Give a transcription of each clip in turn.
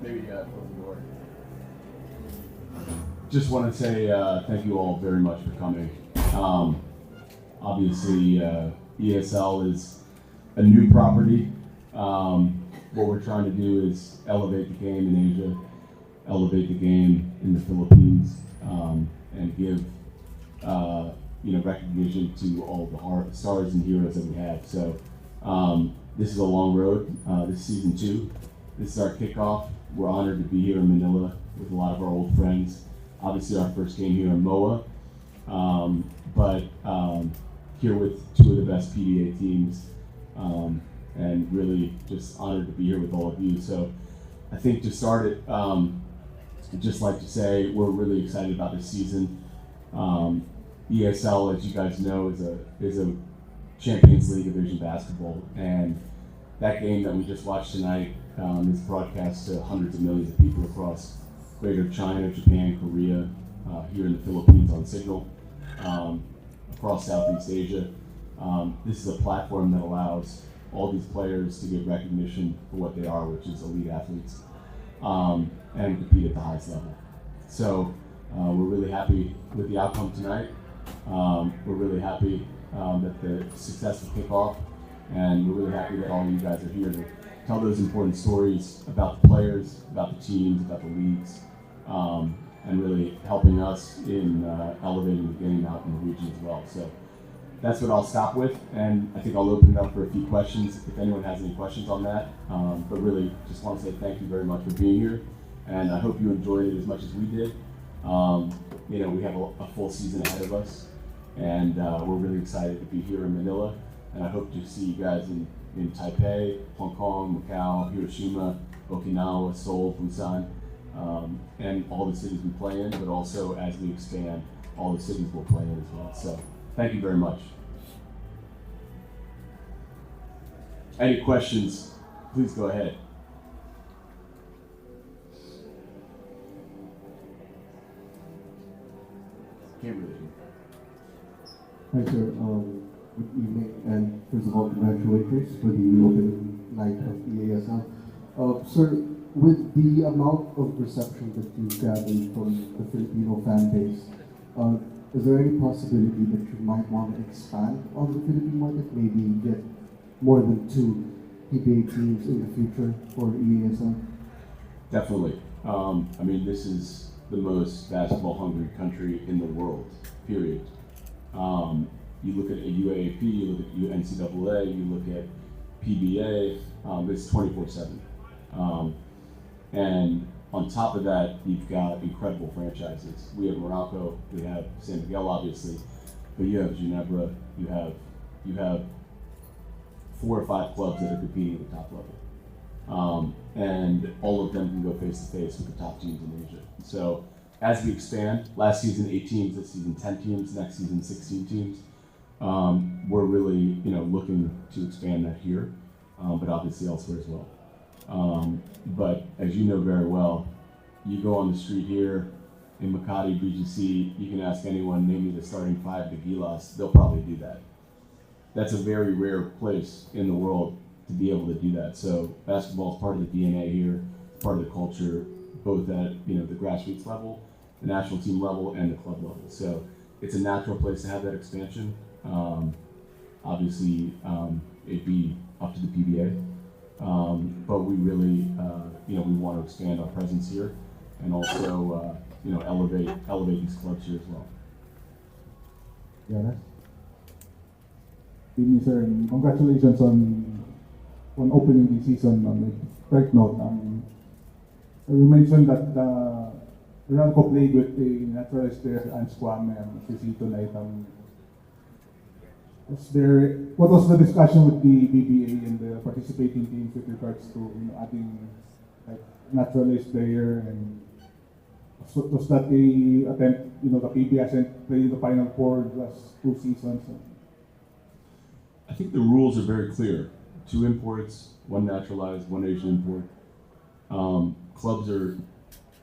Maybe close the door. Just want to say thank you all very much for coming. Obviously, ESL is a new property. What we're trying to do is elevate the game in Asia, elevate the game in the Philippines, and give recognition to all the stars and heroes that we have. So this is a long road. This is season 2. This is our kickoff. We're honored to be here in Manila with a lot of our old friends. Obviously, our first game here in MOA, but here with 2 of the best PBA teams, and really just honored to be here with all of you. So I think to start it, I'd just like to say we're really excited about this season. ESL, as you guys know, is a Champions League division basketball, and that game that we just watched tonight is broadcast to hundreds of millions of people across Greater China, Japan, Korea, here in the Philippines on Signal, across Southeast Asia. This is a platform that allows all these players to get recognition for what they are, which is elite athletes, and compete at the highest level. So we're really happy with the outcome tonight. We're really happy that the successful kickoff, and we're really happy that all of you guys are here to tell those important stories about the players, about the teams, about the leagues, and really helping us in elevating the game out in the region as well. So that's what I'll stop with, and I think I'll open it up for a few questions if anyone has any questions on that. But really, just want to say thank you very much for being here, and I hope you enjoyed it as much as we did. We have a full season ahead of us, and we're really excited to be here in Manila, and I hope to see you guys in Taipei, Hong Kong, Macau, Hiroshima, Okinawa, Seoul, Busan, and all the cities we play in, but also as we expand, all the cities we'll play in as well. So thank you very much. Any questions, please go ahead. Can't really hear. Hi sir, good evening, and first of all, congratulations for the opening night of EASL. Sir, with the amount of reception that you've gathered from the Filipino fan base, is there any possibility that you might want to expand on the Philippine market, maybe get more than 2 PBA teams in the future for EASL? Definitely. This is the most basketball-hungry country in the world, period. You look at UAAP, you look at NCAA, you look at PBA, it's 24/7. And on top of that, you've got incredible franchises. We have Morocco, we have San Miguel, obviously, but you have Ginebra, you have 4 or 5 clubs that are competing at the top level. And all of them can go face to face with the top teams in Asia. So as we expand, last season 8 teams, this season 10 teams, next season 16 teams, we're really looking to expand that here, but obviously elsewhere as well. But as you know very well, you go on the street here in Makati, BGC, you can ask anyone, name me the starting 5 to Gilas, they'll probably do that. That's a very rare place in the world to be able to do that. So basketball is part of the DNA here, part of the culture, both at the grassroots level, the national team level, and the club level. So it's a natural place to have that expansion. Obviously, it'd be up to the PBA, but we really, we want to expand our presence here, and also, elevate these clubs here as well. Yeah. Evening, sir, and congratulations on opening the season on a bright note. You mentioned that Ranco played with the naturalized player Ange Kwame and Sisi tonight. What was the discussion with the BBA and the participating teams with regards to adding naturalized player, and was that the attempt? The PBA hasn't played in the Final Four the last 2 seasons. I think the rules are very clear. 2 imports, 1 naturalized, 1 Asian import. Clubs are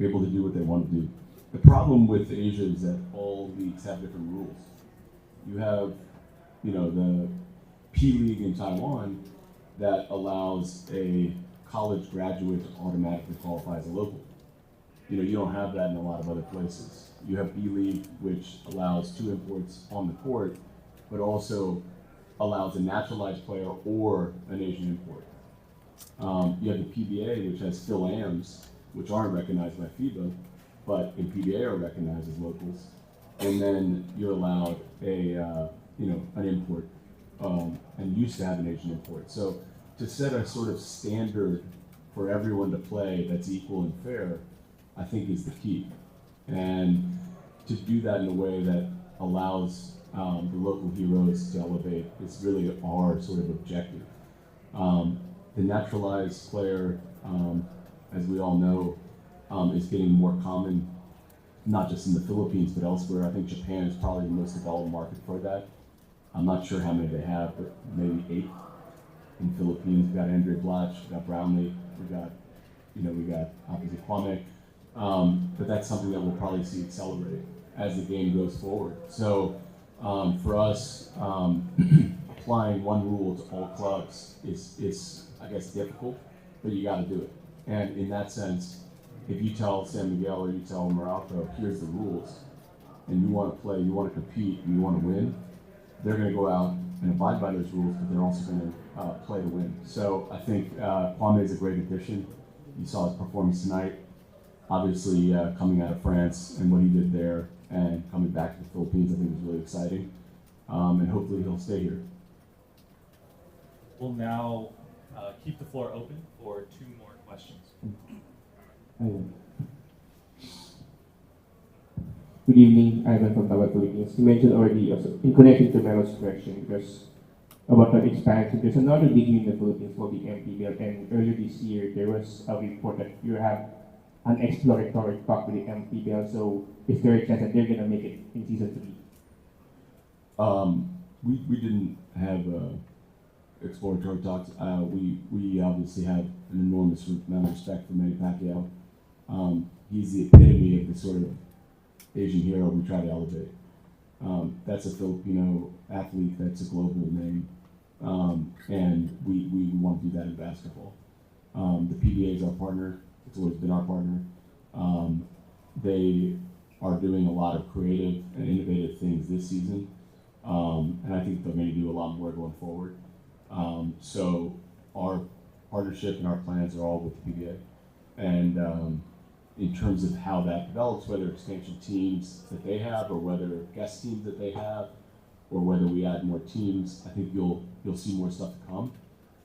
able to do what they want to do. The problem with Asia is that all leagues have different rules. You have, the P League in Taiwan that allows a college graduate to automatically qualify as a local. You don't have that in a lot of other places. You have B-League, which allows 2 imports on the court, but also allows a naturalized player or an Asian import. You have the PBA, which has Phil Ams, which aren't recognized by FIBA, but in PBA are recognized as locals. And then you're allowed an import, and used to have an Asian import. So to set a sort of standard for everyone to play that's equal and fair, I think is the key. And to do that in a way that allows the local heroes to elevate is really our sort of objective. The naturalized player, as we all know, is getting more common, not just in the Philippines, but elsewhere. I think Japan is probably the most developed market for that. I'm not sure how many they have, but maybe 8. In the Philippines, we got Andre Blatch, we got Brownlee, we got obviously Kwame. But that's something that we'll probably see accelerate as the game goes forward. So for us, applying one rule to all clubs is I guess difficult, but you got to do it. And in that sense, if you tell San Miguel or you tell Morocco, here's the rules, and you want to play, you want to compete, and you want to win, they're going to go out and abide by those rules, but they're also going to play to win. So I think Kwame is a great addition. You saw his performance tonight. Obviously, coming out of France and what he did there and coming back to the Philippines, I think is really exciting. And hopefully he'll stay here. We'll now keep the floor open for 2 more questions. Good evening, Ivan from Tawad Philippines. You mentioned already, also, in connection to Melo's question, because about the expansion, there's another league in the Philippines called the MPBL, and earlier this year there was a report that you have an exploratory talk with the MPBL. So is there a chance that they're going to make it in season 3? We didn't have exploratory talks. We obviously have an enormous amount of respect for Manny Pacquiao. He's the epitome of the sort of Asian hero we try to elevate. That's a Filipino athlete, that's a global name, and we want to do that in basketball. The PBA is our partner, it's always been our partner. They are doing a lot of creative and innovative things this season, and I think they're going to do a lot more going forward. So our partnership and our plans are all with the PBA. And in terms of how that develops, whether expansion teams that they have, or whether guest teams that they have, or whether we add more teams, I think you'll see more stuff to come.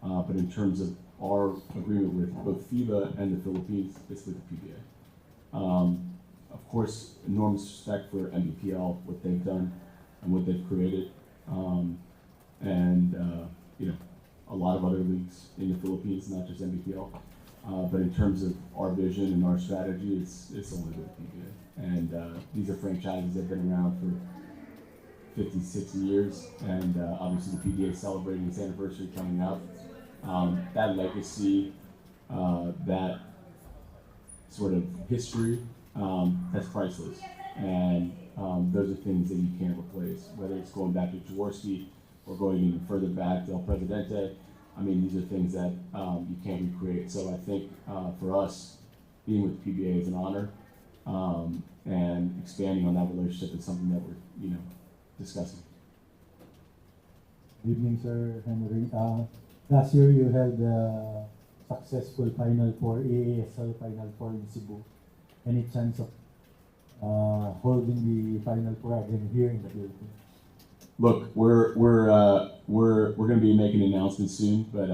But in terms of our agreement with both FIBA and the Philippines, it's with the PBA. Of course, enormous respect for NBPL, what they've done and what they've created, and a lot of other leagues in the Philippines, not just NBPL. But in terms of our vision and our strategy, it's only with the PBA. And these are franchises that have been around for 50, 60 years, and obviously the PBA is celebrating its anniversary coming up. That legacy, that sort of history, that's priceless. And those are things that you can't replace, whether it's going back to Jaworski or going even further back to El Presidente. I mean, these are things that you can't recreate. So I think for us, being with PBA is an honor, and expanding on that relationship is something that we're, discussing. Good evening, Sir Henry. Last year you had a successful Final Four, EASL Final Four in Cebu. Any chance of holding the Final Four again here in the Philippines? Look, we're going to be making an announcement soon, but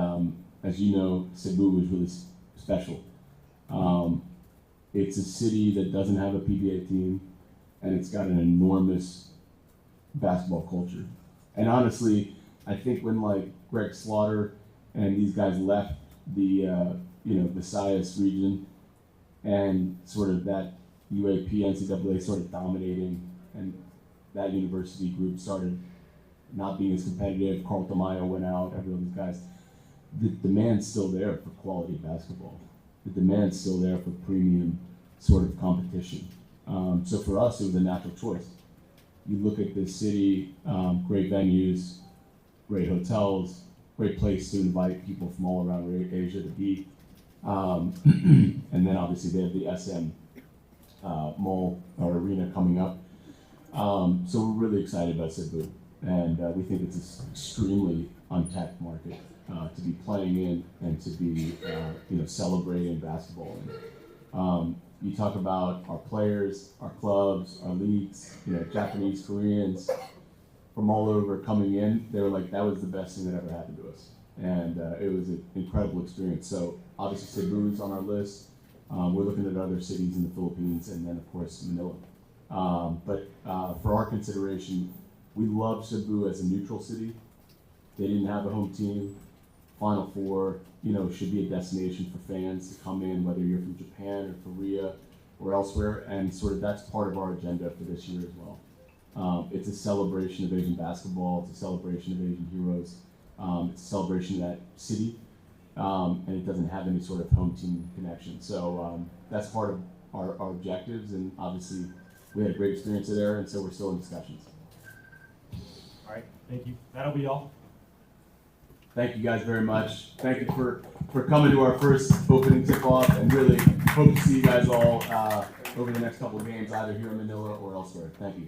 as you know, Cebu is really special. It's a city that doesn't have a PBA team, and it's got an enormous basketball culture. And honestly, I think when Greg Slaughter and these guys left the Visayas region, and sort of that UAP NCAA sort of dominating, and that university group started not being as competitive. Carl Tamayo went out, every one of these guys. The demand's still there for quality basketball. The demand's still there for premium sort of competition. So for us, it was a natural choice. You look at this city, great venues, great hotels, great place to invite people from all around Asia to be. And then obviously they have the SM mall or arena coming up. So we're really excited about Cebu, and we think it's an extremely untapped market to be playing in and to be celebrating basketball. And, you talk about our players, our clubs, our leagues, Japanese, Koreans from all over coming in. They were like, that was the best thing that ever happened to us. And it was an incredible experience. So obviously Cebu is on our list. We're looking at other cities in the Philippines and then of course Manila. But for our consideration, we love Cebu as a neutral city. They didn't have a home team. Final Four, should be a destination for fans to come in, whether you're from Japan or Korea or elsewhere, and sort of that's part of our agenda for this year as well. It's a celebration of Asian basketball. It's a celebration of Asian heroes. It's a celebration of that city, and it doesn't have any sort of home team connection. So that's part of our objectives, and obviously we had a great experience there, and so we're still in discussions. All right, thank you. That'll be all. Thank you guys very much. Thank you for coming to our first opening tip-off, and really hope to see you guys all over the next couple of games, either here in Manila or elsewhere. Thank you.